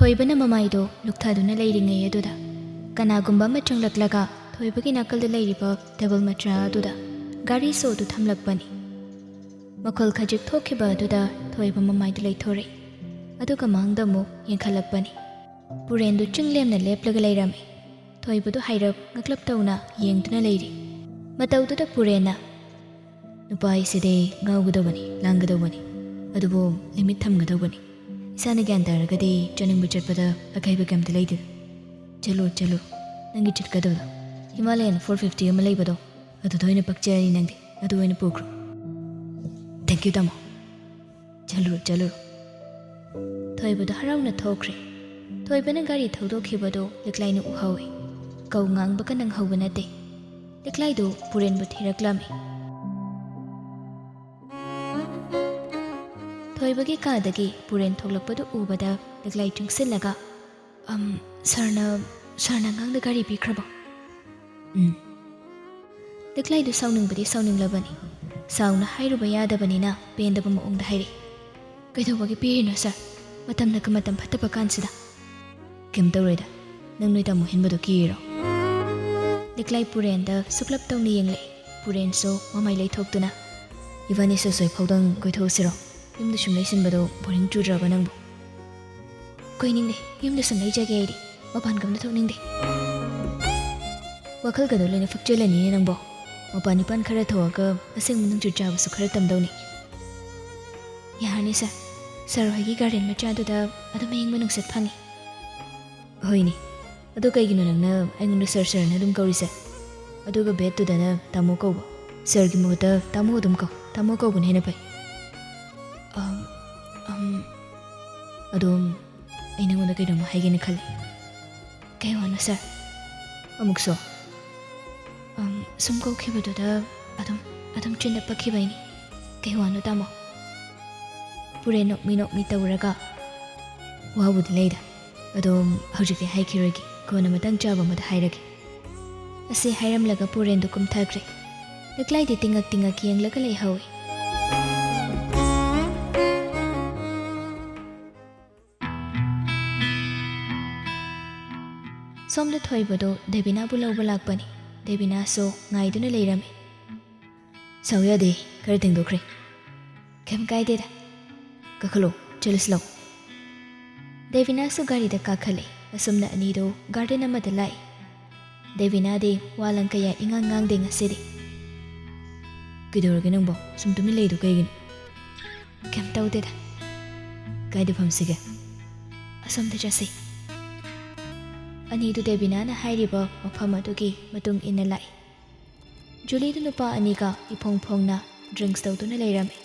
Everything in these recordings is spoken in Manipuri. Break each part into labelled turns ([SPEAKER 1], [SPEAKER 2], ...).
[SPEAKER 1] ꯊꯣꯏꯕꯅ ꯃꯃꯥꯏꯗꯣ ꯂꯨꯛꯊꯗꯨꯅ ꯂꯩꯔꯤꯉꯩ ꯑꯗꯨꯗ ꯀꯅꯥꯒꯨꯝꯕ ꯑꯃ ꯆꯪꯂꯛꯂꯒ ꯊꯣꯏꯕꯒꯤ ꯅꯥꯀꯜꯗ ꯂꯩꯔꯤꯕ ꯇꯦꯕꯜ ꯃꯆꯥ ꯑꯗꯨꯗ ꯒꯥꯔꯤ ꯁꯣꯗꯨ ꯊꯝꯂꯛꯄꯅꯤ꯫ ꯃꯈꯣꯜ ꯈꯖꯤꯛ ꯊꯣꯛꯈꯤꯕ ꯑꯗꯨꯗ ꯊꯣꯏꯕ ꯃꯃꯥꯏꯗꯨ ꯂꯩꯊꯣꯔꯛꯏ, ꯑꯗꯨꯒ ꯃꯥꯡꯗ ꯑꯃꯨꯛ ꯌꯦꯡꯈꯠꯂꯛꯄꯅꯤ꯫ ꯄꯨꯔꯦꯟꯗꯨ ꯆꯤꯡꯂꯦꯝꯅ ꯂꯦꯞꯂꯒ ꯂꯩꯔꯝꯃꯤ꯫ ꯊꯣꯏꯕꯗꯨ ꯍꯥꯏꯔꯞ ꯉꯛꯂꯞ ꯇꯧꯅ ꯌꯦꯡꯗꯨꯅ ꯂꯩꯔꯤ꯫ ꯃꯇꯧꯗꯨꯗ ꯄꯨꯔꯦꯟꯅ "ꯅꯨꯄꯥ ꯍꯥꯏꯁꯤꯗꯤ ꯉꯥꯎꯒꯗꯧꯕꯅꯤ, ꯂꯥꯡꯒꯗꯧꯕꯅꯤ, ꯑꯗꯨꯕꯨ ꯂꯤꯃꯤꯠ ꯊꯝꯒꯗꯧꯕꯅꯤ꯫ ꯏꯁꯥꯅ ꯒ꯭ꯌꯥꯟ ꯇꯥꯔꯒꯗꯤ ꯆꯠꯅꯤꯡꯕ ꯆꯠꯄꯗ ꯑꯀꯥꯏꯕ ꯀꯩꯝꯇ ꯂꯩꯇꯦ꯫ ꯆꯠꯂꯨ ꯅꯪꯒꯤ ꯆꯠꯀꯗꯕꯗꯣ, ꯍꯤꯃꯥꯂꯌꯟ 450 ꯑꯃ ꯂꯩꯕꯗꯣ ꯑꯗꯨꯗ ꯑꯣꯏꯅ ꯄꯛꯆꯔꯤ ꯅꯪꯗꯤ, ꯑꯗꯨ ꯑꯣꯏꯅ ꯄꯨꯈ꯭ꯔꯣ꯫ ꯊꯦꯡꯛ ꯌꯨ ꯇꯥꯃꯣ, ꯆꯠꯂꯨꯔꯣ꯫ ꯊꯣꯏꯕꯗꯣ ꯍꯔꯥꯎꯅ ꯊꯣꯛꯈ꯭ꯔꯦ꯫ ꯊꯣꯏꯕꯅ ꯒꯥꯔꯤ ꯊꯧꯗꯣꯛꯈꯤꯕꯗꯣ ꯂꯤꯛꯂꯥꯏꯅ ꯎꯍꯧꯏ꯫ ꯀꯧ ꯉꯥꯡꯕꯒ ꯅꯪꯍꯧꯕ ꯅꯠꯇꯦ꯫ ꯂꯤꯛꯂꯥꯏꯗꯨ ꯄꯨꯔꯦꯟꯕꯨ ꯊꯤꯔꯛꯂꯝꯃꯤ꯫ ꯊꯣꯏꯕꯒꯤ ꯀꯥꯗꯒꯤ ꯄꯨꯔꯦꯟ ꯊꯣꯛꯂꯛꯄꯗꯨ ꯎꯕꯗ ꯂꯤꯛꯂꯥꯏ ꯆꯪꯁꯤꯜꯂꯒ ꯁꯥꯔꯅ ꯑꯉꯥꯡꯗ ꯒꯥꯔꯤ ꯄꯤꯈ꯭ꯔꯕꯣ? ꯂꯤꯛꯂꯥꯏꯗꯨ ꯁꯥꯎꯅꯤꯡꯕꯗꯤ ꯁꯥꯎꯅꯤꯡꯂꯕꯅꯤ꯫ ꯁꯥꯎꯅ ꯍꯥꯏꯔꯨꯕ ꯌꯥꯗꯕꯅꯤꯅ ꯄꯦꯟꯗꯕ ꯃꯑꯣꯡꯗ ꯍꯥꯏꯔꯛꯏ꯫ ꯀꯩꯗꯧꯕꯒꯤ ꯄꯤꯔꯤꯅꯣ ꯁꯥꯔ? ꯃꯇꯝꯅꯒ ꯃꯇꯝ ꯐꯠꯇꯕ ꯀꯥꯟꯁꯤꯗ꯫ ꯀꯩꯝ ꯇꯧꯔꯣꯏꯗ, ꯅꯪ ꯅꯣꯏ ꯇꯥꯃꯣ ꯍꯦꯟꯕꯗꯣ ꯀꯤꯔꯤꯔꯣ? ꯂꯤꯛꯂꯥꯏ ꯄꯨꯔꯦꯟꯗ ꯁꯨꯛꯂꯞ ꯇꯧꯅ ꯌꯦꯡꯂꯛꯏ꯫ ꯄꯨꯔꯦꯟꯁꯨ ꯃꯃꯥꯏ ꯂꯩꯊꯣꯛꯇꯨꯅ "ꯏꯕꯥꯅꯤ ꯁꯣꯏ ꯐꯥꯎꯗꯪ ꯀꯣꯏꯊꯣꯛꯎꯁꯤꯔꯣ? ꯌꯨꯝꯗ ꯁꯨꯝ ꯂꯩꯁꯤꯟꯕꯗꯣ ꯕꯣꯔꯤꯡ ꯆꯨꯗ꯭ꯔꯕ ꯅꯪꯕꯨ?" "ꯀꯣꯏꯅꯤꯡꯗꯦ, ꯌꯨꯝꯗ ꯁꯨꯝ ꯂꯩꯖꯒꯦ ꯑꯩꯗꯤ, ꯃꯄꯥꯟ ꯀꯝꯇ ꯊꯣꯛꯅꯤꯡꯗꯦ." "ꯋꯥꯈꯜꯒꯗꯣ ꯂꯣꯏꯅ ꯐꯛꯆꯜꯂꯅꯤꯅꯦ ꯅꯪꯕꯣ꯫ ꯃꯄꯥꯟ ꯏꯄꯥꯟ ꯈꯔ ꯊꯣꯛꯑꯒ ꯑꯁꯦꯡꯕ ꯅꯨꯡꯁꯤꯠ ꯆꯥꯕꯁꯨ ꯈꯔ ꯇꯝꯗꯧꯅꯤ." "ꯌꯥꯔꯅꯤ ꯁꯥꯔ ꯍꯣꯏꯒꯤ ꯒꯥꯔꯗꯦꯟ ꯃꯆꯥꯗꯨꯗ ꯑꯗꯨꯝ ꯑꯌꯤꯡꯕ ꯅꯨꯡꯁꯤꯠ ꯐꯪꯉꯤ." "ꯍꯣꯏꯅꯦ, ꯑꯗꯣ ꯀꯩꯒꯤꯅꯣ ꯅꯪꯅ ꯑꯩꯉꯣꯟꯗ ꯁꯥꯔꯅ ꯑꯗꯨꯝ ꯀꯧꯔꯤꯁꯦ? ꯑꯗꯨꯒ ꯕꯦꯠꯇꯨꯗꯅ ꯇꯥꯃꯣ ꯀꯧꯕ, ꯁꯥꯔꯒꯤ ꯃꯍꯨꯠꯇ ꯇꯥꯃꯣ ꯑꯗꯨꯝ ꯀꯧ, ꯇꯥꯃꯣ ꯀꯧꯕꯅ ꯍꯦꯟꯅ ꯐꯩ." "ꯑꯗꯣ ꯑꯩ ꯅꯪꯉꯣꯟꯗ ꯀꯩꯅꯣꯝꯃ ꯍꯥꯏꯒꯦꯅ ꯈꯜꯂꯤ." "ꯀꯩ ꯋꯥꯅꯣ ꯁꯥꯔ?" "ꯑꯃꯨꯛꯁꯨ ꯁꯨꯝ ꯀꯧꯈꯤꯕꯗꯨꯗ ꯑꯗꯨꯝ ꯆꯤꯟꯅ ꯄꯛꯈꯤꯕꯩꯅꯤ." "ꯀꯩ ꯋꯥꯅꯣ ꯇꯥꯃꯣ?" ꯄꯨꯔꯦꯟ ꯅꯣꯛꯃꯤ ꯇꯧꯔꯒ "ꯋꯥꯕꯨꯗꯤ ꯂꯩꯗ, ꯑꯗꯣ ꯍꯧꯖꯤꯛꯇꯤ ꯍꯥꯏꯈꯤꯔꯣꯏꯒꯦ, ꯀꯣꯟꯅ ꯃꯇꯥꯡ ꯆꯥꯕ ꯑꯃꯗ ꯍꯥꯏꯔꯒꯦ." ꯑꯁꯤ ꯍꯥꯏꯔꯝꯂꯒ ꯄꯨꯔꯦꯟꯗꯨ ꯀꯨꯝꯊꯈ꯭ꯔꯦ꯫ ꯂꯤꯛꯂꯥꯏꯗꯤ ꯇꯤꯡꯉꯛ ꯌꯦꯡꯂꯒ ꯂꯩꯍꯧꯏ꯫ ꯁꯣꯝꯗ ꯊꯣꯏꯕꯗꯣ ꯗꯦꯕꯤꯅꯥꯕꯨ ꯂꯧꯕ ꯂꯥꯛꯄꯅꯤ꯫ ꯗꯦꯕꯤꯅꯥꯁꯨ ꯉꯥꯏꯗꯨꯅ ꯂꯩꯔꯝꯃꯤ꯫ "ꯁꯥꯎ ꯌꯥꯗꯦ, ꯈꯔ ꯇꯦꯡꯗꯣꯛꯈ꯭ꯔꯦ." "ꯀꯩꯝ ꯀꯥꯏꯗꯦꯗ, ꯀꯥꯈꯠꯂꯣ, ꯆꯠꯂꯁꯤ ꯂꯥꯛꯑꯣ." ꯗꯦꯕꯤꯅꯥꯁꯨ ꯒꯥꯔꯤꯗ ꯀꯥꯈꯠꯂꯦ꯫ ꯑꯁꯨꯝꯅ ꯑꯅꯤꯗꯣ ꯒꯥꯔꯗꯦꯟ ꯑꯃꯗ ꯂꯥꯛꯏ꯫ ꯗꯦꯕꯤꯅꯥꯗꯤ ꯋꯥꯂꯪ ꯀꯌꯥ ꯏꯉꯥꯡ ꯉꯥꯡꯗꯦ ꯉꯁꯤꯗꯤ꯫ "ꯀꯩꯗꯧꯔꯒꯦ ꯅꯪꯕꯣ? ꯁꯨꯝ ꯇꯨꯃꯤꯟ ꯂꯩꯗꯣ ꯀꯩꯒꯤꯅꯣ?" "ꯀꯩꯝ ꯇꯧꯗꯦꯗ." "ꯀꯥꯏꯗ ꯐꯝꯁꯤꯒꯦ?" "ꯑꯁꯣꯝꯗ ꯆꯠꯁꯤ." ꯑꯅꯤꯗꯨ ꯗꯦꯕꯤꯅꯥꯅ ꯍꯥꯏꯔꯤꯕ ꯃꯐꯝ ꯑꯗꯨꯒꯤ ꯃꯇꯨꯡ ꯏꯟꯅ ꯂꯥꯛꯏ꯫ ꯖꯨꯂꯤꯗꯨ ꯅꯨꯄꯥ ꯑꯅꯤꯒ ꯏꯐꯣꯡ ꯐꯣꯡꯅ ꯗ꯭ꯔꯤꯡꯛꯁ ꯇꯧꯗꯨꯅ ꯂꯩꯔꯝꯃꯤ꯫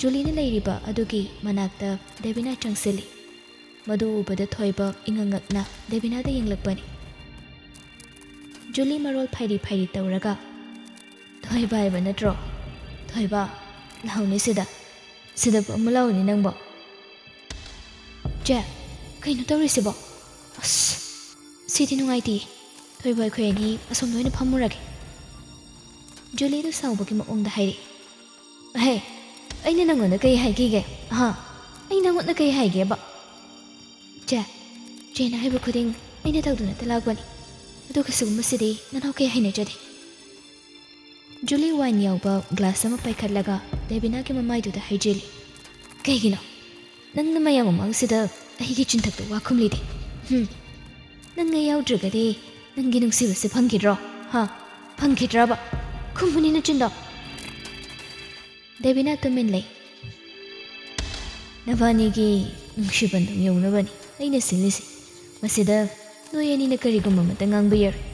[SPEAKER 1] ꯖꯨꯂꯤꯅ ꯂꯩꯔꯤꯕ ꯑꯗꯨꯒꯤ ꯃꯅꯥꯛꯇ ꯗꯦꯕꯤꯅꯥ ꯆꯪꯁꯤꯜꯂꯤ꯫ ꯃꯗꯨ ꯎꯕꯗ ꯊꯣꯏꯕ ꯏꯉꯛꯅ ꯗꯦꯕꯤꯅꯥꯗ ꯌꯦꯡꯂꯛꯄꯅꯤ꯫ ꯖꯨꯂꯤ ꯃꯔꯣꯜ ꯐꯩꯔꯤ ꯇꯧꯔꯒ "ꯊꯣꯏꯕ ꯍꯥꯏꯕ ꯅꯠꯇ꯭ꯔꯣ? ꯊꯣꯏꯕ, ꯂꯥꯛꯎꯅꯦ ꯁꯤꯗ ꯑꯃꯨꯛ ꯂꯥꯛꯎꯅꯦ ꯅꯪꯕꯣ." "ꯆꯦ, ꯀꯩꯅꯣ ꯇꯧꯔꯤꯁꯤꯕꯣ? ꯑꯁ, ꯁꯤꯗꯤ ꯅꯨꯡꯉꯥꯏꯇꯦ. ꯊꯣꯏꯕ ꯑꯩꯈꯣꯏ ꯑꯅꯤ ꯑꯁꯣꯝꯗ ꯑꯣꯏꯅ ꯐꯝꯃꯨꯔꯒꯦ." ꯖꯨꯂꯤꯗꯨ ꯁꯥꯎꯕꯒꯤ ꯃꯑꯣꯡꯗ ꯍꯥꯏꯔꯛꯏ꯫ "ꯑꯍꯦ, ꯑꯩꯅ ꯅꯪꯉꯣꯟꯗ ꯀꯩ ꯍꯥꯏꯈꯤꯒꯦ? ꯑꯩ ꯅꯪꯉꯣꯟꯗ ꯀꯩ ꯍꯥꯏꯒꯦꯕ?" ꯆꯦꯅ ꯍꯥꯏꯕ ꯈꯨꯗꯤꯡ ꯑꯩꯅ ꯇꯧꯗꯨꯅꯇ ꯂꯥꯛꯄꯅꯤ, ꯑꯗꯨꯒ ꯁꯤꯒꯨꯝꯕꯁꯤꯗꯤ ꯅꯅꯥꯎ ꯀꯌꯥ ꯍꯩꯅꯖꯗꯦ." ꯖꯨꯂꯤ ꯋꯥꯏꯟ ꯌꯥꯎꯕ ꯒ꯭ꯂꯥꯁ ꯑꯃ ꯄꯥꯏꯈꯠꯂꯒ ꯗꯦꯕꯤꯅꯥꯒꯤ ꯃꯃꯥꯏꯗꯨꯗ ꯍꯩꯖꯤꯜꯂꯤ꯫ "ꯀꯩꯒꯤꯅꯣ ꯅꯪꯅ ꯃꯌꯥꯝ ꯃꯃꯥꯡꯁꯤꯗ ꯑꯩꯒꯤ ꯆꯤꯟꯊꯛꯇ ꯋꯥ ꯈꯨꯝꯂꯤꯗꯤ? ꯅꯪ ꯑꯩ ꯌꯥꯎꯗ꯭ꯔꯒꯗꯤ ꯅꯪꯒꯤ ꯅꯨꯡꯁꯤꯕꯁꯦ ꯐꯪꯈꯤꯗ꯭ꯔꯣ? ꯐꯪꯈꯤꯗ꯭ꯔꯕ? ꯈꯨꯝꯃꯨꯅꯤ ꯅꯆꯤꯟꯗꯣ." ꯗꯦꯕꯤꯅꯥ ꯇꯨꯃꯤꯟ ꯂꯩ꯫ "ꯅꯕꯥꯅꯤꯒꯤ ꯅꯨꯡꯁꯤꯕꯟꯗꯨꯝ ꯌꯧꯅꯕꯅꯤ ꯑꯩꯅ ꯁꯤꯜꯂꯤꯁꯤ. ꯃꯁꯤꯗ ꯅꯣꯏ ꯑꯅꯤꯅ ꯀꯔꯤꯒꯨꯝꯕ ꯑꯃꯇ ꯉꯥꯡꯕ ꯌꯥꯔꯣꯏ.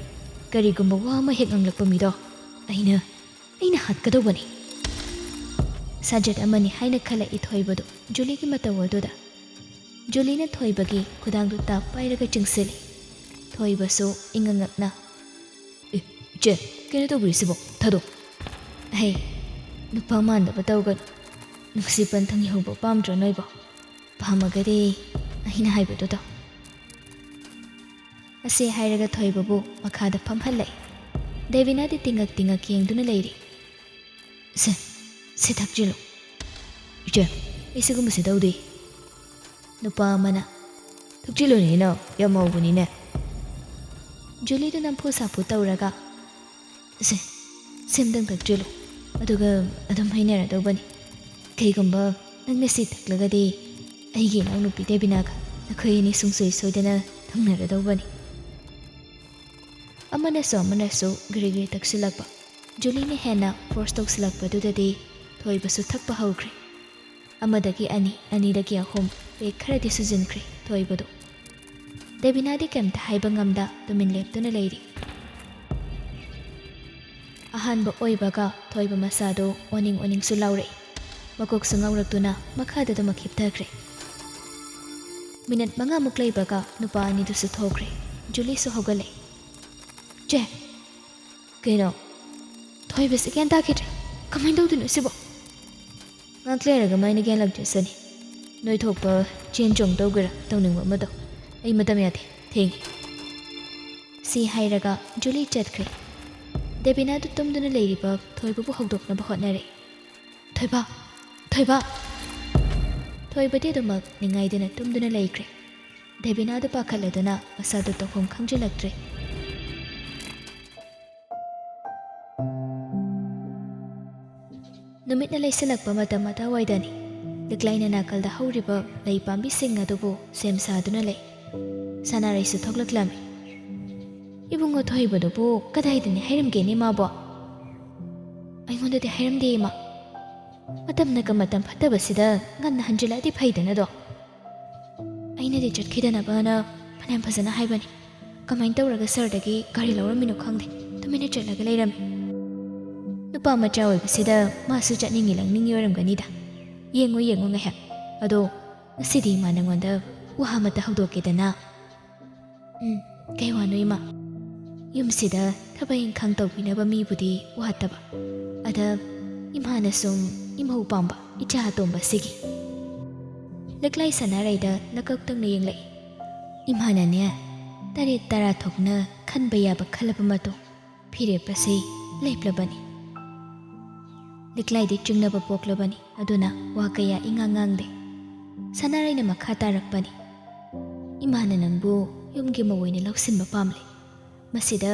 [SPEAKER 1] ꯀꯔꯤꯒꯨꯝꯕ ꯋꯥ ꯑꯃ ꯍꯦꯛ ꯉꯥꯡꯂꯛꯄ ꯃꯤꯗꯣ ꯑꯩꯅ ꯍꯥꯠꯀꯗꯧꯕꯅꯤ." ꯁꯥꯖꯠ ꯑꯃꯅꯤ ꯍꯥꯏꯅ ꯈꯜꯂꯛꯏ ꯊꯣꯏꯕꯗꯨ ꯖꯨꯂꯤꯒꯤ ꯃꯇꯧ ꯑꯗꯨꯗ꯫ ꯖꯨꯂꯤꯅ ꯊꯣꯏꯕꯒꯤ ꯈꯨꯗꯥꯡꯗꯨ ꯇꯥꯞ ꯄꯥꯏꯔꯒ ꯆꯤꯡꯁꯤꯜꯂꯤ꯫ ꯊꯣꯏꯕꯁꯨ ꯏꯉꯛꯅ "ꯏꯆꯦ, ꯀꯩꯅꯣ ꯇꯧꯕꯤꯔꯤꯁꯤꯕꯣ? ꯊꯥꯗꯣ." "ꯍꯩ, ꯅꯨꯄꯥ ꯃꯥꯟꯗꯕ ꯇꯧꯒꯅꯨ. ꯅꯨꯡꯁꯤ ꯄꯟꯊꯪ ꯌꯧꯕ ꯄꯥꯝꯗ꯭ꯔꯣ ꯅꯣꯏꯕꯣ? ꯄꯥꯝꯃꯒꯗꯤ ꯑꯩꯅ ꯍꯥꯏꯕꯗꯨ ꯇꯧ." ꯑꯁꯤ ꯍꯥꯏꯔꯒ ꯊꯣꯏꯕꯕꯨ ꯃꯈꯥꯗ ꯐꯝꯍꯜꯂꯛꯏ꯫ ꯗꯦꯕꯤꯅꯥꯗꯤ ꯇꯤꯡꯉꯛ ꯌꯦꯡꯗꯨꯅ ꯂꯩꯔꯤ꯫ "ꯁꯤ ꯊꯛꯆꯤꯜꯂꯨ." "ꯏꯆꯦ, ꯑꯩ ꯁꯤꯒꯨꯝꯕꯁꯤ ꯇꯧꯗꯦ." ꯅꯨꯄꯥ ꯑꯃꯅ ꯊꯨꯛꯆꯤꯜꯂꯨꯅꯤꯅ ꯌꯥꯝ ꯍꯧꯕꯅꯤꯅꯦ ꯖꯨꯂꯤꯗꯨ ꯅꯝꯐꯨ ꯁꯥꯐꯨ ꯇꯧꯔꯒ ꯁꯦꯝꯗꯪ ꯊꯛꯆꯤꯜꯂꯨ ꯑꯗꯨꯒ ꯑꯗꯨꯝ ꯍꯩꯅꯔꯗꯧꯕꯅꯤ ꯀꯩꯒꯨꯝꯕ ꯅꯪꯅ ꯁꯤ ꯊꯛꯂꯒꯗꯤ ꯑꯩꯒꯤ ꯏꯅꯥꯎꯅꯨꯄꯤ ꯗꯦꯕꯤꯅꯥꯒ ꯅꯈꯣꯏ ꯑꯅꯤ ꯁꯨꯡꯁꯣꯏ ꯁꯣꯏꯗꯅ ꯊꯨꯡꯅꯔꯗꯧꯕꯅꯤ ꯑꯃꯅꯁꯨ ꯒ꯭ꯔꯤ ꯒ꯭ꯔꯤ ꯇꯛꯁꯤꯜꯂꯛꯄ ꯖꯨꯂꯤꯅ ꯍꯦꯟꯅ ꯐꯣꯔꯁ ꯇꯧꯁꯤꯜꯂꯛꯄꯗꯨꯗꯗꯤ ꯊꯣꯏꯕꯁꯨ ꯊꯛꯄ ꯍꯧꯈ꯭ꯔꯦ ꯑꯃꯗꯒꯤ ꯑꯅꯤꯗꯒꯤ ꯑꯍꯨꯝ ꯄꯦꯛ ꯈꯔꯗꯤ ꯁꯨꯖꯤꯟꯈ꯭ꯔꯦ ꯊꯣꯏꯕꯗꯨ ꯗꯦꯕꯤꯅꯥꯗꯤ ꯀꯩꯝꯇ ꯍꯥꯏꯕ ꯉꯝꯗ ꯇꯨꯃꯤꯟ ꯂꯦꯞꯇꯨꯅ ꯂꯩꯔꯤ ꯑꯍꯥꯟꯕ ꯑꯣꯏꯕꯒ ꯊꯣꯏꯕ ꯃꯁꯥꯗꯣ ꯑꯣꯅꯤꯡꯁꯨ ꯂꯥꯎꯔꯛꯏ ꯃꯀꯣꯛꯁꯨ ꯉꯥꯎꯔꯛꯇꯨꯅ ꯃꯈꯥꯗ ꯑꯗꯨꯃꯛ ꯍꯤꯞꯊꯈ꯭ꯔꯦ ꯃꯤꯅꯠ 5ꯃꯨꯛ ꯂꯩꯕꯒ ꯅꯨꯄꯥ ꯑꯅꯤꯗꯨꯁꯨ ꯊꯣꯛꯈ꯭ꯔꯦ ꯖꯨꯂꯤꯁꯨ ꯍꯧꯒꯠꯂꯛꯏ ꯆꯦ ꯀꯩꯅꯣ ꯊꯣꯏꯕꯁꯦ ꯒ꯭ꯌꯥꯟ ꯇꯥꯈꯤꯗ꯭ꯔꯦ ꯀꯃꯥꯏꯅ ꯇꯧꯗꯣꯏꯅꯣ ꯁꯤꯕꯣ ꯉꯥꯛ ꯂꯩꯔꯒ ꯃꯥꯏꯅ ꯒ꯭ꯌꯥꯟ ꯂꯥꯛꯆꯁꯅꯤ ꯅꯣꯏ ꯊꯣꯛꯄ ꯆꯦꯟ ꯆꯣꯡ ꯇꯧꯒꯦꯔꯥ ꯇꯧꯅꯤꯡꯕ ꯑꯃꯗꯣ ꯑꯩ ꯃꯇꯝ ꯌꯥꯗꯦ ꯊꯦꯡꯉꯤ ꯁꯤ ꯍꯥꯏꯔꯒ ꯖꯨꯂꯤ ꯆꯠꯈ꯭ꯔꯦ ꯗꯦꯕꯤꯅꯥꯗꯨ ꯇꯨꯝꯗꯨꯅ ꯂꯩꯔꯤꯕ ꯊꯣꯏꯕꯕꯨ ꯍꯧꯗꯣꯛꯅꯕ ꯍꯣꯠꯅꯔꯦ ꯊꯣꯏꯕ ꯊꯣꯏꯕꯗꯤ ꯑꯗꯨꯃꯛ ꯅꯤꯡꯉꯥꯏꯗꯅ ꯇꯨꯝꯗꯨꯅ ꯂꯩꯈ꯭ꯔꯦ ꯗꯦꯕꯤꯅꯥꯗꯨ ꯄꯥꯈꯠꯂꯗꯨꯅ ꯃꯁꯥꯗꯨ ꯇꯧꯐꯝ ꯈꯪꯖꯤꯜꯂꯛꯇ꯭ꯔꯦ ꯅꯨꯃꯤꯠꯅ ꯂꯩꯁꯤꯜꯂꯛꯄ ꯃꯇꯝ ꯑꯗꯨꯋꯥꯏꯗꯅꯤ ꯂꯤꯛꯂꯥꯏꯅ ꯅꯥꯀꯜꯗ ꯍꯧꯔꯤꯕ ꯂꯩ ꯄꯥꯝꯕꯤꯁꯤꯡ ꯑꯗꯨꯕꯨ ꯁꯦꯝ ꯁꯥꯗꯨꯅ ꯂꯩ ꯁꯅꯥꯔꯩꯁꯨ ꯊꯣꯛꯂꯛꯂꯝꯃꯤ ꯏꯕꯨꯡꯉꯣ ꯊꯣꯏꯕꯗꯨꯕꯨ ꯀꯗꯥꯏꯗꯅꯤ ꯍꯩꯔꯝꯒꯦꯅꯦ ꯃꯥꯕꯣ ꯑꯩꯉꯣꯟꯗꯗꯤ ꯍꯩꯔꯝꯗꯦ ꯏꯃꯥ ꯃꯇꯝꯅꯒ ꯃꯇꯝ ꯐꯠꯇꯕꯁꯤꯗ ꯉꯟꯅ ꯍꯟꯖꯤꯜꯂꯛꯑꯗꯤ ꯐꯩꯗꯅꯗꯣ ꯑꯩꯅꯗꯤ ꯆꯠꯈꯤꯗꯅꯕꯅ ꯐꯅꯌꯥꯝ ꯐꯖꯅ ꯍꯥꯏꯕꯅꯤ ꯀꯃꯥꯏꯅ ꯇꯧꯔꯒ ꯁꯔꯗꯒꯤ ꯒꯥꯔꯤ ꯂꯧꯔꯝꯃꯤꯅꯣ ꯈꯪꯗꯦ ꯇꯨꯃꯤꯟꯅ ꯆꯠꯂꯒ ꯂꯩꯔꯝꯃꯤ ꯅꯨꯄꯥ ꯃꯆꯥ ꯑꯣꯏꯕꯁꯤꯗ ꯃꯥꯁꯨ ꯆꯠꯅꯤꯡꯉꯤ ꯂꯪꯅꯤꯡꯉꯤ ꯑꯣꯏꯔꯝꯒꯅꯤꯗ ꯌꯦꯡꯉꯣ ꯉꯥꯏꯍꯥꯛ ꯑꯗꯣ ꯉꯁꯤꯗꯤ ꯏꯃꯥ ꯅꯉꯣꯟꯗ ꯋꯥ ꯑꯃꯇ ꯍꯧꯗꯣꯛꯀꯦꯗꯅ ꯀꯩ ꯋꯥꯅꯣ ꯏꯃꯥ ꯌꯨꯝꯁꯤꯗ ꯊꯕꯛ ꯏꯪꯈꯥꯡ ꯇꯧꯕꯤꯅꯕ ꯃꯤꯕꯨꯗꯤ ꯋꯥꯠꯇꯕ ꯑꯗ ꯏꯃꯥꯅ ꯁꯨꯝ ꯏꯃꯧ ꯄꯥꯝꯕ ꯏꯆꯥ ꯑꯇꯣꯝꯕꯁꯤꯒꯤ ꯂꯤꯛꯂꯥꯏ ꯁꯅꯥꯔꯩꯗ ꯅꯀꯛꯇꯪꯅ ꯌꯦꯡꯂꯛꯏ ꯏꯃꯥꯅꯅꯦ 9 ꯊꯣꯛꯅ ꯈꯟꯕ ꯌꯥꯕ ꯈꯜꯂꯕ ꯃꯇꯨꯡ ꯐꯤꯔꯦꯞ ꯑꯁꯤ ꯂꯦꯞꯂꯕꯅꯤ ꯂꯤꯛꯂꯥꯏꯗꯤ ꯆꯤꯡꯅꯕ ꯄꯣꯛꯂꯕꯅꯤ ꯑꯗꯨꯅ ꯋꯥ ꯀꯌꯥ ꯉꯥꯡꯗꯦ ꯁꯅꯥꯔꯩꯅ ꯃꯈꯥ ꯇꯥꯔꯛꯄꯅꯤ ꯏꯃꯥꯅ ꯅꯪꯕꯨ ꯌꯨꯝꯒꯤ ꯃꯧ ꯑꯣꯏꯅ ꯂꯧꯁꯤꯟꯕ ꯄꯥꯝꯂꯦ ꯃꯁꯤꯗ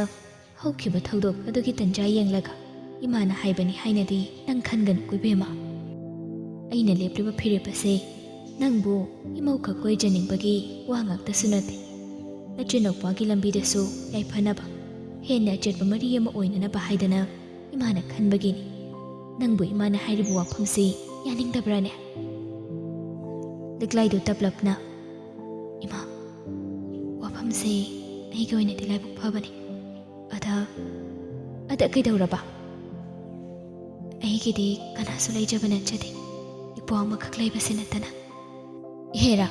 [SPEAKER 1] ꯍꯧꯈꯤꯕ ꯊꯧꯗꯣꯛ ꯑꯗꯨꯒꯤ ꯇꯟꯖꯥ ꯌꯦꯡꯂꯒ ꯏꯃꯥꯅ ꯍꯥꯏꯕꯅꯤ ꯍꯥꯏꯅꯗꯤ ꯅꯪ ꯈꯟꯒꯅꯨ ꯏꯕꯦꯝꯃ ꯑꯩꯅ ꯂꯦꯞꯂꯤꯕ ꯐꯤꯔꯦꯞ ꯑꯁꯤ ꯅꯪꯕꯨ ꯏꯃꯧꯈꯛ ꯀꯣꯏꯖꯅꯤꯡꯕꯒꯤ ꯋꯥ ꯉꯥꯛꯇꯁꯨ ꯅꯠꯇꯦ ꯅꯆꯤꯟꯅꯧꯄꯥꯒꯤ ꯂꯝꯕꯤꯗꯁꯨ ꯌꯥꯏꯐꯅꯕ ꯍꯦꯟꯅ ꯑꯆꯦꯠꯄ ꯃꯔꯤ ꯑꯃ ꯑꯣꯏꯅꯅꯕ ꯍꯥꯏꯗꯅ ꯏꯃꯥꯅ ꯈꯟꯕꯒꯤꯅꯤ ꯅꯪꯕꯨ ꯏꯃꯥꯅ ꯍꯥꯏꯔꯤꯕ ꯋꯥꯐꯝꯁꯤ ꯌꯥꯅꯤꯡꯗꯕ꯭ꯔꯥꯅꯦ ꯂꯤꯛꯂꯥꯏꯗꯨ ꯇꯞꯂꯞꯅ ꯏꯃꯥ ꯋꯥꯐꯝꯁꯤ ꯑꯩꯒꯤ ꯑꯣꯏꯅꯗꯤ ꯂꯥꯏꯕꯛ ꯐꯕꯅꯤ ꯑꯗ ꯀꯩꯗꯧꯔꯕ ꯑꯩꯒꯤꯗꯤ ꯀꯅꯥꯁꯨ ꯂꯩꯖꯕ ꯅꯠꯆꯗꯦ ꯏꯄ꯭ꯋꯥ ꯑꯃꯈꯛ ꯂꯩꯕꯁꯤ ꯅꯠꯇꯅ ꯍꯦꯔꯥ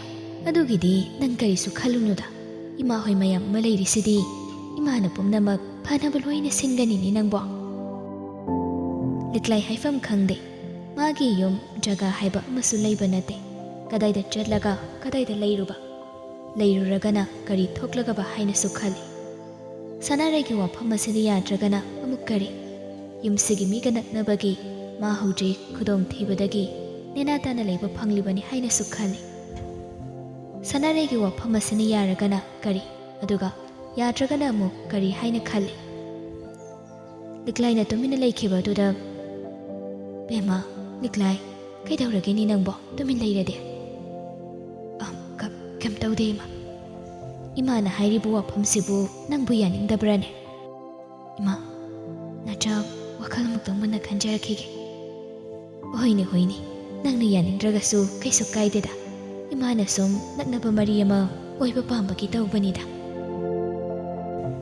[SPEAKER 1] ꯑꯗꯨꯒꯤꯗꯤ ꯅꯪ ꯀꯔꯤꯁꯨ ꯈꯜꯂꯨꯅꯨꯗ ꯏꯃꯥ ꯍꯣꯏ ꯃꯌꯥꯝ ꯑꯃ ꯂꯩꯔꯤꯁꯤꯗꯤ ꯏꯃꯥꯅ ꯄꯨꯝꯅꯃꯛ ꯐꯅꯕ ꯂꯣꯏꯅ ꯁꯤꯟꯒꯅꯤꯅꯤ ꯅꯪꯕꯣ ꯂꯤꯛꯂꯥꯏ ꯍꯥꯏꯐꯝ ꯈꯪꯗꯦ ꯃꯥꯒꯤ ꯌꯨꯝ ꯖꯒꯥ ꯍꯥꯏꯕ ꯑꯃꯁꯨ ꯂꯩꯕ ꯅꯠꯇꯦ ꯀꯗꯥꯏꯗ ꯆꯠꯂꯒ ꯀꯗꯥꯏꯗ ꯂꯩꯔꯨꯔꯒꯅ ꯀꯔꯤ ꯊꯣꯛꯂꯒꯕ ꯍꯥꯏꯅꯁꯨ ꯈꯜꯂꯤ ꯁꯅꯥꯔꯩꯒꯤ ꯋꯥꯐꯝ ꯑꯁꯤꯗ ꯌꯥꯗ꯭ꯔꯒꯅ ꯑꯃꯨꯛ ꯀꯔꯤ ꯌꯨꯝꯁꯤꯒꯤ ꯃꯤꯒ ꯅꯛꯅꯕꯒꯤ ꯃꯥ ꯍꯧꯖꯤꯛ ꯈꯨꯗꯣꯡꯊꯤꯕꯗꯒꯤ ꯅꯦꯅꯥ ꯇꯥꯅ ꯂꯩꯕ ꯐꯪꯂꯤꯕꯅꯤ ꯍꯥꯏꯅꯁꯨ ꯈꯜꯂꯤ ꯁꯅꯥꯔꯩꯒꯤ ꯋꯥꯐꯝ ꯑꯁꯤꯅ ꯌꯥꯔꯒꯅ ꯀꯔꯤ ꯑꯗꯨꯒ ꯌꯥꯗ꯭ꯔꯒꯅ ꯑꯃꯨꯛ ꯀꯔꯤ ꯍꯥꯏꯅ ꯈꯜꯂꯤ ꯂꯤꯛꯂꯥꯏꯅ ꯇꯨꯃꯤꯟꯅ ꯂꯩꯈꯤꯕꯗꯨꯗ ꯕꯦꯝꯃ ꯂꯤꯛꯂꯥꯏ ꯀꯩꯗꯧꯔꯒꯦꯅꯤ ꯅꯪꯕꯣ ꯇꯨꯃꯤꯟ ꯂꯩꯔꯗꯤ ꯀꯩꯝ ꯇꯧꯗꯦ ꯏꯃꯥꯅ ꯍꯥꯏꯔꯤꯕ ꯋꯥꯐꯝꯁꯤꯕꯨ ꯅꯪꯕꯨ ꯌꯥꯅꯤꯡꯗꯕ꯭ꯔꯥꯅꯦ ꯏꯃꯥ ꯅꯆꯥ ꯋꯥꯈꯜ ꯑꯃꯨꯛꯇꯪ ꯃꯨꯟꯅ ꯈꯟꯖꯔꯛꯈꯤꯒꯦ ꯍꯣꯏꯅꯦ ꯅꯪꯅ ꯌꯥꯅꯤꯡꯗ꯭ꯔꯒꯁꯨ ꯀꯩꯁꯨ ꯀꯥꯏꯗꯦꯗ ꯏꯃꯥꯅ ꯁꯨꯝ ꯅꯛꯅꯕ ꯃꯔꯤ ꯑꯃ ꯑꯣꯏꯕ ꯄꯥꯝꯕꯒꯤ ꯇꯧꯕꯅꯤꯗ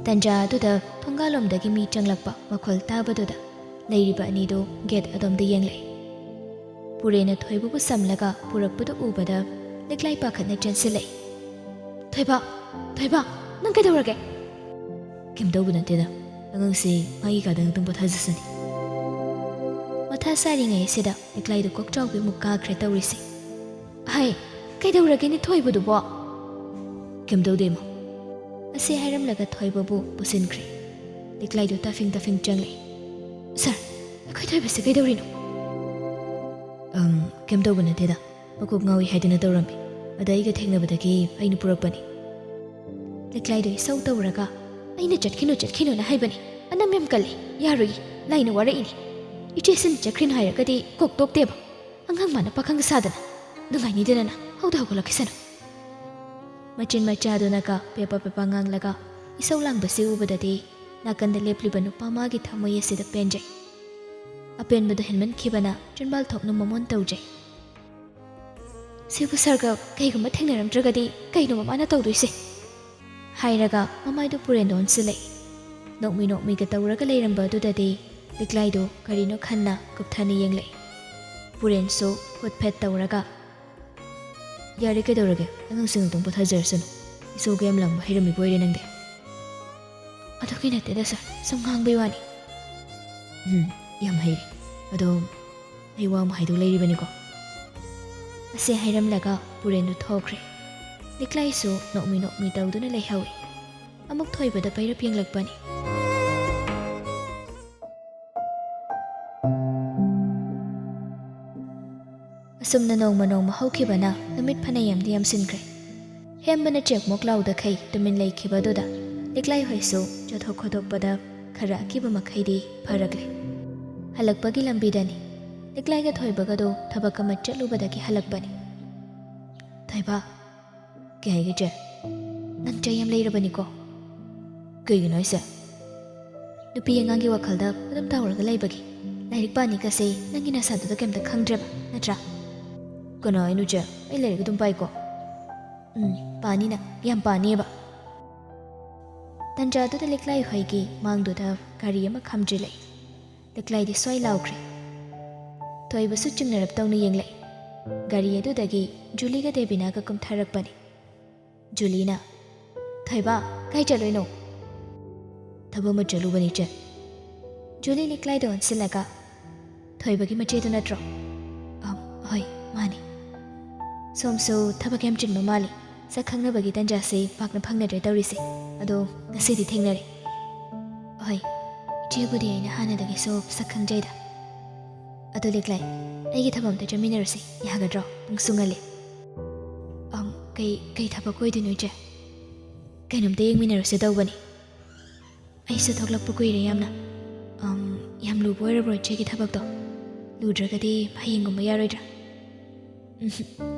[SPEAKER 1] ꯇꯟꯖꯥ ꯑꯗꯨꯗ ꯊꯣꯡꯒꯥꯜꯂꯣꯝꯗꯒꯤ ꯃꯤ ꯆꯪꯂꯛꯄ ꯃꯈꯣꯜ ꯇꯥꯕꯗꯨꯗ ꯂꯩꯔꯤꯕ ꯑꯅꯤꯗꯨ ꯒꯦꯠ ꯑꯗꯣꯝꯗ ꯌꯦꯡꯂꯛꯏ ꯄꯨꯔꯦꯅ ꯊꯣꯏꯕꯕꯨ ꯁꯝꯂꯒ ꯄꯨꯔꯛꯄꯗꯨ ꯎꯕꯗ ꯂꯤꯛꯂꯥꯏ ꯄꯥꯈꯠꯅ ꯆꯦꯟꯁꯤꯜꯂꯛꯏ ꯊꯣꯏꯕ ꯅꯪ ꯀꯩꯗꯧꯔꯒꯦ ꯀꯩꯝ ꯇꯧꯕ ꯅꯠꯇꯦꯗ ꯑꯉꯥꯡꯁꯤ ꯃꯥꯒꯤ ꯀꯥꯗ ꯉꯛꯇꯪ ꯄꯣꯊꯥꯖꯁꯅꯤ ꯃꯊꯥ ꯁꯥꯔꯤꯉꯩ ꯑꯁꯤꯗ ꯂꯤꯛꯂꯥꯏꯗꯨ ꯀꯣꯛꯆꯥꯎꯕꯤ ꯑꯃꯨꯛ ꯀꯥꯈ꯭ꯔꯦ ꯇꯧꯔꯤꯁꯦ ꯀꯩꯗꯧꯔꯒꯦꯅꯦ ꯊꯣꯏꯕꯗꯨꯕꯣ ꯀꯩꯝ ꯇꯧꯗꯦ ꯃꯥ ꯑꯁꯤ ꯍꯥꯏꯔꯝꯂꯒ ꯊꯣꯏꯕꯕꯨ ꯄꯨꯁꯤꯟꯈ꯭ꯔꯦ ꯂꯤꯛꯂꯥꯏꯗꯨ ꯇꯥꯐꯤꯡ ꯆꯪꯂꯛꯏ ꯁꯥꯔ ꯑꯩꯈꯣꯏ ꯊꯣꯏꯕꯁꯦ ꯀꯩꯗꯧꯔꯤꯅꯣ ꯀꯩꯝ ꯇꯧꯕ ꯅꯠꯇꯦꯗ ꯃꯀꯣꯛ ꯉꯥꯎꯏ ꯍꯥꯏꯗꯅ ꯇꯧꯔꯝꯃꯤ ꯑꯗ ꯑꯩꯒ ꯊꯦꯡꯅꯕꯗꯒꯤ ꯑꯩꯅ ꯄꯨꯔꯛꯄꯅꯤ Leklaido isau tawraga aina chatkhinu na haibani anam yam kalli yarui laina wara ini ichesin chakrin hairagadi kok tok teba angang mana pakhang sadana nungai ni dena hauda hogala kisana machin machaduna ka pepa ngang laga isau lang basi ubadadi nakanda lepliba nupa magi thamoi asida penjai apen badu henman khibana chunbal thoknu mamon taujai sibu sarga kaiguma thengnaram dragadi kaino mamana tawduise hairaga mamaidu purendon silai nokmi ga tawraga leiramba dudadi liklaido karino khanna kupthani yenglei puren so hotphet tawraga yare ke dorage angang sing tung pothajarsanu iso game lang bahirami boire nangde adoki nate da sir samngang bewani yam hairi ado ai wa ma haidu leiri bani ko ase hairam laga puren du thokre liklai so nokmi tawduna leihawi amuk thoibada paira pinglakpani asumna nongma haukibana namit phanayamdi yamsinkre hembana chek moklauda khai tumin leikibaduda liklai hoisu jothok khodokpada khara kiba makhaidi pharagle halakpagi lambidani liklai ga thoibagado thabakama chalubadagi halakbani thaiba kaya je nang chayam leirabani ko kaigino isa nupi angangi wakhalda padam tawraga leibagi lairik pani ka sei nangi nasaduda kemta khangdraba natra kono inu je ai leirga dum pai ko pani na yam pani ba tanja du liklai hoigi mangdu da gari ama khamjilai liklai di soi laukre toy basu chungnarap tawnu yenglai gari edu dagi Julie ga Debina ga kum tharak pani Julina thaiba kai chaloino thabo ma chalu bani che Julie liklai don silaga thoibagi mache du natro hoi mani somso thabakem chin mamali sakhangna bagi tanja se pakna phangna dre tawrise ado ngasidi thengnare hoi chebudi aina hana dagi so sakhang jaida ado liklai aigi thabam ta jaminarse yagadro pungsungale kay thaba koidinu je kainomte yengminarse tawbani aisa thoklakpa kuire yamna yam lu boirabro chegi thabakto ludragadi hayengumba yaroidra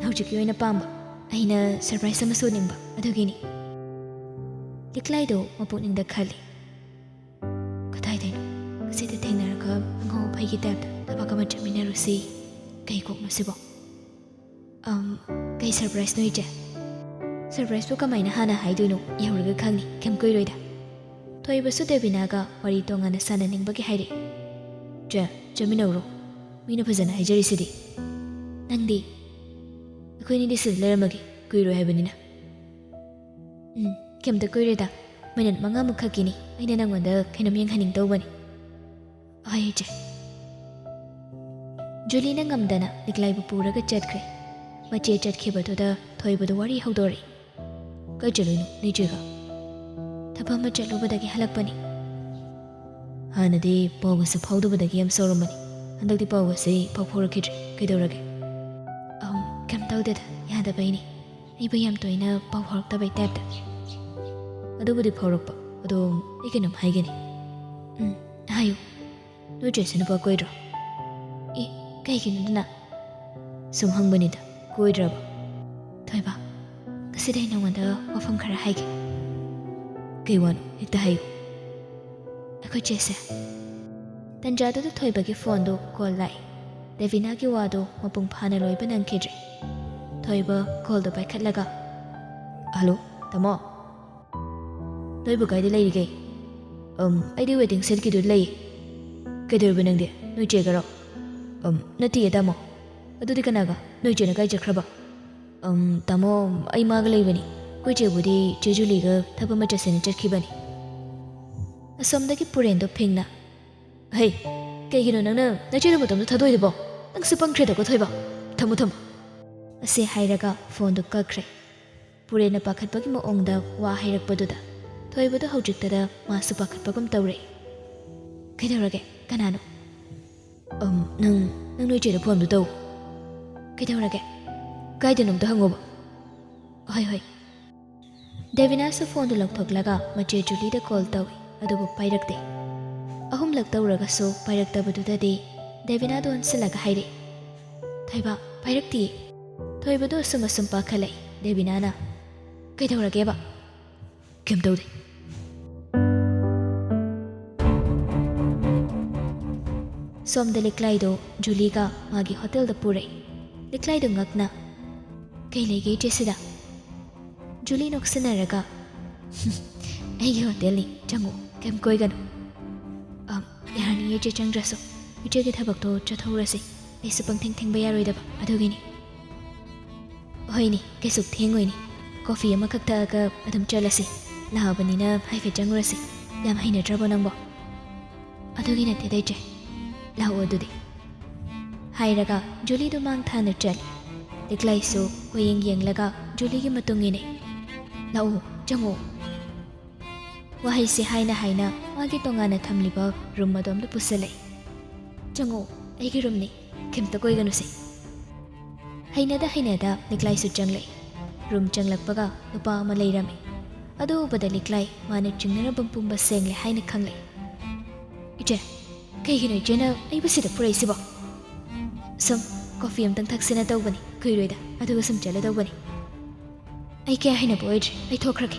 [SPEAKER 1] hawjiki oina pamba aina surprise ama soningba adugini liklaido mapukningda khali kadaidaino kasida thengnaraga angho phaigi tapta thabakama jaminarusi kai kokno sibo kai surprise no ije surprise to kamaina hana haiduino yauraga khangni kem koiroida thoibasu Debinaga wari tongana sananingbagi haire jaminauro mina phajana haijarisidi nangdi akoini disil leramagi koiro haibanina kemta koireda minute manga mukhakini aina nangwanda kainom yenghaning tawbani aije Julina ngamdana liklaibu puraga chatkre mache chatkhibaduda thoibadu wari haudori kai chaloino nijega thapama chalubadagi halakpani hanadi pawasa phawdubadagi yam soromani handakti pawase phawphorkhidre kaidorage kam tawdeda yada baini iba yam toina phawphorkta bai tapta adubudi phawrokpa ado ikenam haigani hayu no jesena pa koidro kaigino sum hangbanida koidraba thoiba kasidai nangwanda wafam khara haige kaiwano hekta hayu akoi chese tanjadu da thoibagi phone do call lai Devina gi wado mapung phana loiba nangkhidre thoiba call do paikhatlaga hello tamo noibu gaidi leirige aidi wedding set gi do lei kedorba nangde noi chegaro nati tamo adudi kanaga noi chena kai jakraba tamo ai maga leibani koi chebudi chejuliga thapama chasena chakhibani asomdagi purendo phingna hey kaigino nangna nachira botam thadoi debo nang sipang khre ko thoiba thamu ase hairaga phone do kakre purena pakhatpagi mo ongda wa hairakpaduda thoibadu haujiktada masu pakhatpagum tawre kaidorage kanano nang noi chera phone do taw kaidorage kaidanum da hangoba hoi ꯗꯦꯕꯤꯅꯥꯁꯨ ꯐꯣꯟꯗꯨ ꯂꯧꯊꯣꯛꯂꯒ ꯃꯆꯦ ꯖꯨꯂꯤꯗ ꯀꯣꯜ ꯇꯧꯏ ꯑꯗꯨꯕꯨ ꯄꯥꯏꯔꯛꯇꯦ ꯑꯍꯨꯝꯂꯛ ꯇꯧꯔꯒꯁꯨ ꯄꯥꯏꯔꯛꯇꯕꯗꯨꯗꯗꯤ ꯗꯦꯕꯤꯅꯥꯗꯣ ꯑꯣꯟꯁꯤꯜꯂꯒ ꯍꯥꯏꯔꯛꯏ ꯊꯣꯏꯕ ꯄꯥꯏꯔꯛꯇꯤꯌꯦ ꯊꯣꯏꯕꯗꯣ ꯑꯁꯨꯝ ꯄꯥꯈꯠꯂꯛꯏ ꯗꯦꯕꯤꯅꯥꯅ ꯀꯩꯗꯧꯔꯒꯦꯕ ꯀꯩꯝ ꯇꯧꯗꯦ ꯁꯣꯝꯗ ꯂꯤꯛꯂꯥꯏꯗꯣ ꯖꯨꯂꯤꯒ ꯃꯥꯒꯤ ꯍꯣꯇꯦꯜꯗ ꯄꯨꯔꯛꯏ ꯂꯤꯛꯂꯥꯏꯗꯣ ꯉꯛꯅ ꯀꯩ ꯂꯩꯒꯦ ꯏꯆꯦꯁꯤꯗ ꯖꯨꯂꯤ ꯅꯣꯛꯁꯤꯟꯅꯔꯒ ꯑꯩꯒꯤ ꯍꯣꯇꯦꯜꯅꯤ ꯆꯪꯉꯨ ꯀꯩꯝ ꯀꯣꯏꯒꯅꯨ ꯌꯥꯔꯅꯤꯌꯦ ꯏꯆꯦ ꯆꯪꯗ꯭ꯔꯁꯨ ꯏꯆꯦꯒꯤ ꯊꯕꯛꯇꯣ ꯆꯠꯊꯣꯛꯎꯔꯁꯤ ꯑꯩꯁꯨ ꯄꯪꯊꯦꯡ ꯊꯦꯡꯕ ꯌꯥꯔꯣꯏꯗꯕ ꯑꯗꯨꯒꯤꯅꯤ ꯍꯣꯏꯅꯤ ꯀꯩꯁꯨ ꯊꯦꯡꯉꯣꯏꯅꯤ ꯀꯣꯐꯤ ꯑꯃꯈꯛ ꯊꯛꯑꯒ ꯑꯗꯨꯝ ꯆꯠꯂꯁꯤ ꯂꯥꯛꯑꯕꯅꯤꯅ ꯍꯥꯏꯐꯦꯠ ꯆꯪꯉꯨꯔꯁꯤ ꯌꯥꯝ ꯍꯩꯅꯗ꯭ꯔꯕꯣ ꯅꯪꯕꯣ ꯑꯗꯨꯒꯤ ꯅꯠꯇꯦꯗ ꯏꯆꯦ ꯂꯥꯛꯑꯣ ꯑꯗꯨꯗꯤ ꯍꯥꯏꯔꯒ ꯖꯨꯂꯤꯗꯨ ꯃꯥꯡ ꯊꯥꯅ ꯆꯠꯂꯤ ꯂꯤꯛꯂꯥꯏꯁꯨ ꯀꯣꯌꯦꯡ ꯌꯦꯡꯂꯒ ꯖꯨꯂꯤꯒꯤ ꯃꯇꯨꯡ ꯏꯟꯅꯩ ꯂꯥꯛꯑꯣ ꯆꯪꯉꯣ ꯋꯥꯍꯩꯁꯦ ꯍꯥꯏꯅ ꯍꯥꯏꯅ ꯃꯥꯒꯤ ꯇꯣꯉꯥꯟꯅ ꯊꯝꯂꯤꯕ ꯔꯨꯝ ꯑꯗꯣꯝꯗ ꯄꯨꯁꯤꯜꯂꯛꯏ ꯆꯪꯉꯣ ꯑꯩꯒꯤ ꯔꯨꯝꯅꯤ ꯀꯩꯝꯇ ꯀꯣꯏꯒꯅꯨꯁꯦ ꯍꯩꯅꯗ ꯂꯤꯛꯂꯥꯏꯁꯨ ꯆꯪꯂꯛꯏ ꯔꯨꯝ ꯆꯪꯂꯛꯄꯒ ꯅꯨꯄꯥ ꯑꯃ ꯂꯩꯔꯝꯃꯤ ꯑꯗꯨ ꯎꯕꯗ ꯂꯤꯛꯂꯥꯏ ꯃꯥꯅ ꯆꯤꯡꯅꯔꯝꯕ ꯄꯨꯝꯕ ꯁꯦꯡꯂꯦ ꯍꯥꯏꯅ ꯈꯪꯂꯛꯏ ꯏꯆꯦ ꯀꯩꯒꯤꯅꯣ ꯏꯆꯦꯅ ꯑꯩꯕꯨ ꯁꯤꯗ ꯄꯨꯔꯛꯏꯁꯤꯕꯣ ꯁꯨꯝ ꯀꯣꯐꯤ ꯑꯝꯇꯪ ꯊꯛꯁꯤꯅ ꯇꯧꯕꯅꯤ ꯀꯨꯏꯔꯣꯏꯗ ꯑꯗꯨꯒ ꯁꯨꯝ ꯆꯠꯂꯗꯧꯕꯅꯤ ꯑꯩ ꯀꯌꯥ ꯍꯩꯅꯕ ꯑꯣꯏꯗ꯭ꯔꯤ ꯑꯩ ꯊꯣꯛꯈ꯭ꯔꯒꯦ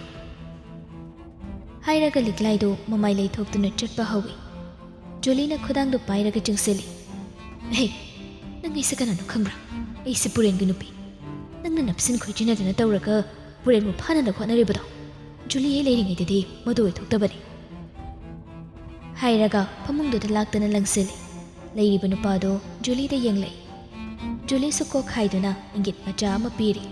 [SPEAKER 1] ꯍꯥꯏꯔꯒ ꯂꯤꯛꯂꯥꯏꯗꯨ ꯃꯃꯥꯏ ꯂꯩꯊꯣꯛꯇꯨꯅ ꯆꯠꯄ ꯍꯧꯏ ꯖꯨꯂꯤꯅ ꯈꯨꯗꯥꯡꯗꯨ ꯄꯥꯏꯔꯒ ꯆꯤꯡꯁꯤꯜꯂꯤ ꯍꯦ ꯅꯪ ꯑꯩꯁꯦ ꯀꯅꯥꯅꯣ ꯈꯪꯕ꯭ꯔꯥ ꯑꯩꯁꯦ ꯄꯨꯔꯦꯟꯒꯤ ꯅꯨꯄꯤ ꯅꯪꯅ ꯅꯞꯁꯤꯟ ꯈꯣꯏꯆꯤꯟꯅꯗꯅ ꯇꯧꯔꯒ ꯄꯨꯔꯦꯟꯕꯨ ꯐꯥꯅꯅ ꯍꯣꯠꯅꯔꯤꯕꯗꯣ ꯖꯨꯂꯤ ꯍꯦꯛ ꯂꯩꯔꯤꯉꯩꯗꯗꯤ ꯃꯗꯨ ꯑꯣꯏꯊꯣꯛꯇꯕꯅꯤ ꯍꯥꯏꯔꯒ ꯐꯃꯨꯡꯗꯨꯗ ꯂꯥꯛꯇꯅ ꯂꯪꯁꯤꯜꯂꯤ ꯂꯩꯔꯤꯕ ꯅꯨꯄꯥꯗꯣ ꯖꯨꯂꯤꯗ ꯌꯦꯡꯂꯛꯏ ꯖꯨꯂꯤꯁꯨ ꯀꯣꯛ ꯍꯥꯏꯗꯨꯅ ꯏꯪꯒꯤꯠ ꯃꯆꯥ ꯑꯃ ꯄꯤꯔꯤ